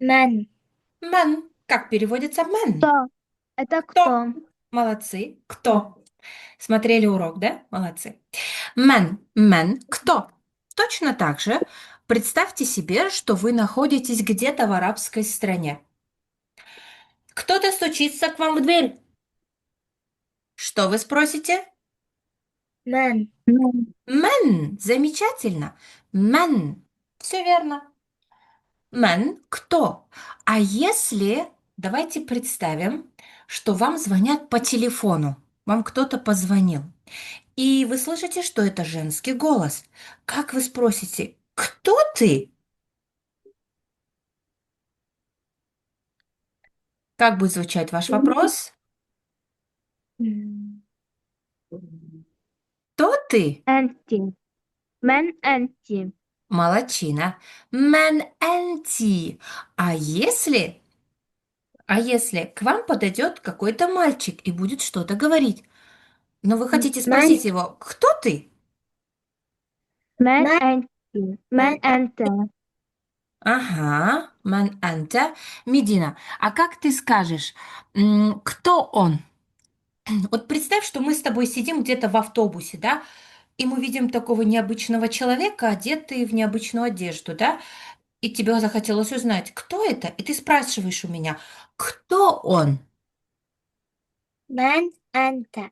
Мен. Мен. Как переводится мен? Кто? Это Кто? кто? Молодцы. Кто? Смотрели урок, да? Молодцы. Мен. Мен. Кто? Точно так же представьте себе, что вы находитесь где-то в арабской стране. Кто-то стучится к вам в дверь. Что вы спросите? Мен. Мен. Мен. Замечательно. Мен. Все верно. Мен. Кто? А если, давайте представим, что вам звонят по телефону. Вам кто-то позвонил. И вы слышите, что это женский голос. Как вы спросите, кто ты? Как будет звучать ваш вопрос? М. Кто ты? Энти. Мен энти. Молодчина. Мен энти. А если, а если к вам подойдет какой-то мальчик и будет что-то говорить, но вы хотите Мен. спросить его, кто ты? Мен Мен энти. Мен энте. Ага, мен энте. Медина, а как ты скажешь, кто он? Вот представь, что мы с тобой сидим где-то в автобусе, да, и мы видим такого необычного человека, одетый в необычную одежду, да, и тебе захотелось узнать, кто это, и ты спрашиваешь у меня, кто он? Мен энте.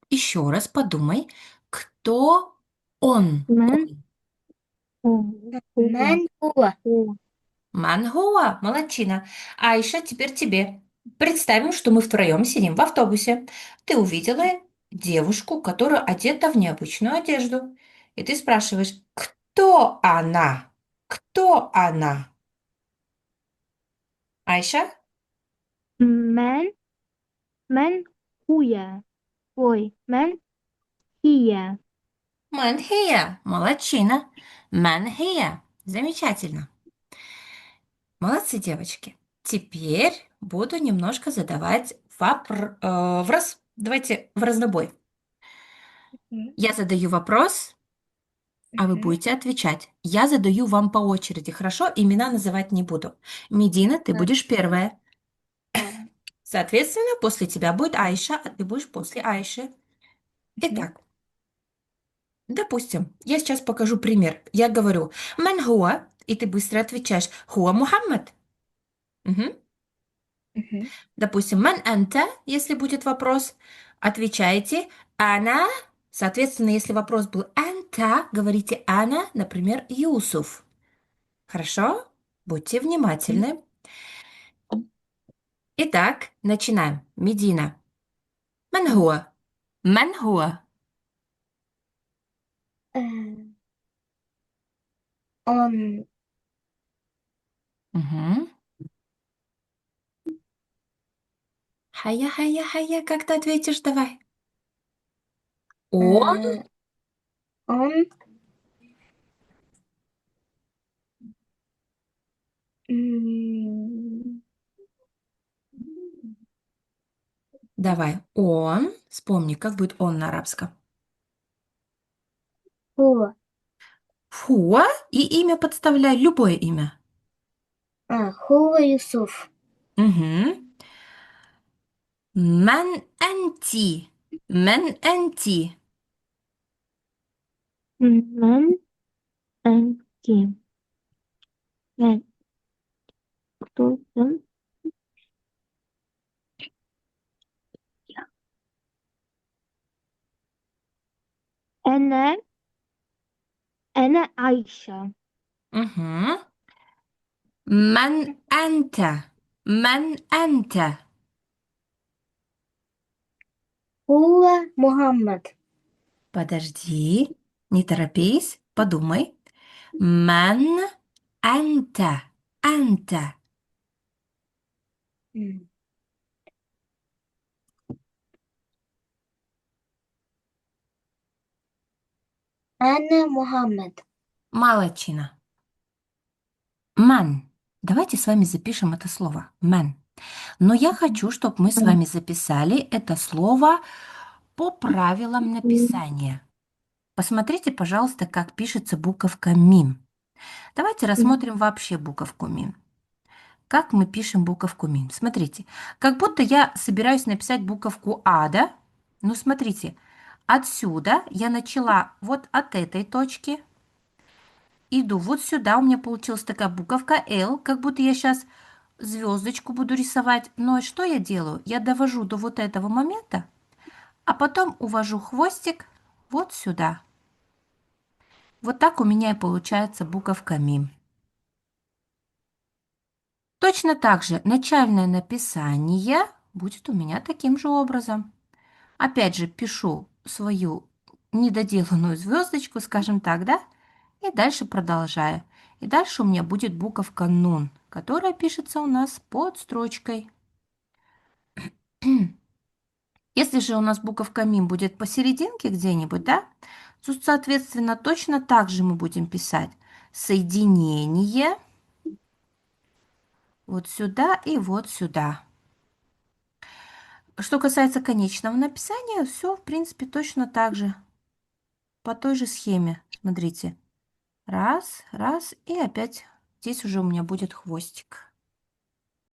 Еще раз подумай, кто он? Мен. Он. Мен хуа. Мангуа, молодчина. Айша, теперь тебе. Представим, что мы втроем сидим в автобусе. Ты увидела девушку, которая одета в необычную одежду. И ты спрашиваешь, кто она? Кто она? Айша? Мен. Men huya. Ой, мен хия. Манхия. Молодчина. Манхия. Замечательно. Молодцы, девочки. Теперь буду немножко задавать давайте в разнобой. Мгм. Я задаю вопрос, а вы Мгм. будете отвечать. Я задаю вам по очереди, хорошо? Имена называть не буду. Медина, ты будешь Хорошо. первая. Да. Соответственно, после тебя будет Айша, а ты будешь после Айши. Мгм. Итак, допустим, я сейчас покажу пример. Я говорю «Ман хуа?» и ты быстро отвечаешь «Хуа Мухаммад». Мгм. Мгм. Допустим, «Ман анта?» если будет вопрос, отвечаете «Ана». Соответственно, если вопрос был «Анта», говорите «Ана», например, «Юсуф». Хорошо? Будьте внимательны. Итак, начинаем. Медина. من Мгм. هو؟ من هو؟ Э, Он. Мгм. Хая, хая, хая, как ты ответишь, давай. Он? э, Он. м, Давай. Он. Вспомни, как будет он на арабском. Хуа. Хуа и имя подставляй, любое имя. Хуа Юсуф. Угу. من أنت؟ من أنت؟ Men энти. Мен. Кто он? Я. أنا. أنا عايشة. угу. من أنت؟ من أنت؟ هو محمد. Подожди, не торопись, подумай. من أنت؟ أنت. م. أنا محمد. Молодчина. Ман. Давайте с вами запишем это слово. Ман. Но я хочу, чтобы мы с вами записали это слово по правилам написания. Посмотрите, пожалуйста, как пишется буковка мим. Давайте рассмотрим вообще буковку мим. Как мы пишем буковку мим? Смотрите, как будто я собираюсь написать буковку А, да? Ну, смотрите, отсюда я начала вот от этой точки, иду вот сюда, у меня получилась такая буковка L, как будто я сейчас звездочку буду рисовать. Но что я делаю? Я довожу до вот этого момента, а потом увожу хвостик вот сюда. Вот так у меня и получается буковка мим. Точно так же начальное написание будет у меня таким же образом. Опять же, пишу свою недоделанную звездочку, скажем так, да? И дальше продолжаю. И дальше у меня будет буковка нун, которая пишется у нас под строчкой. Если же у нас буковка мим будет посерединке где-нибудь, да, то, соответственно, точно так же мы будем писать соединение вот сюда и вот сюда. Что касается конечного написания, все, в принципе, точно так же, по той же схеме. Смотрите, раз, раз, и опять здесь уже у меня будет хвостик.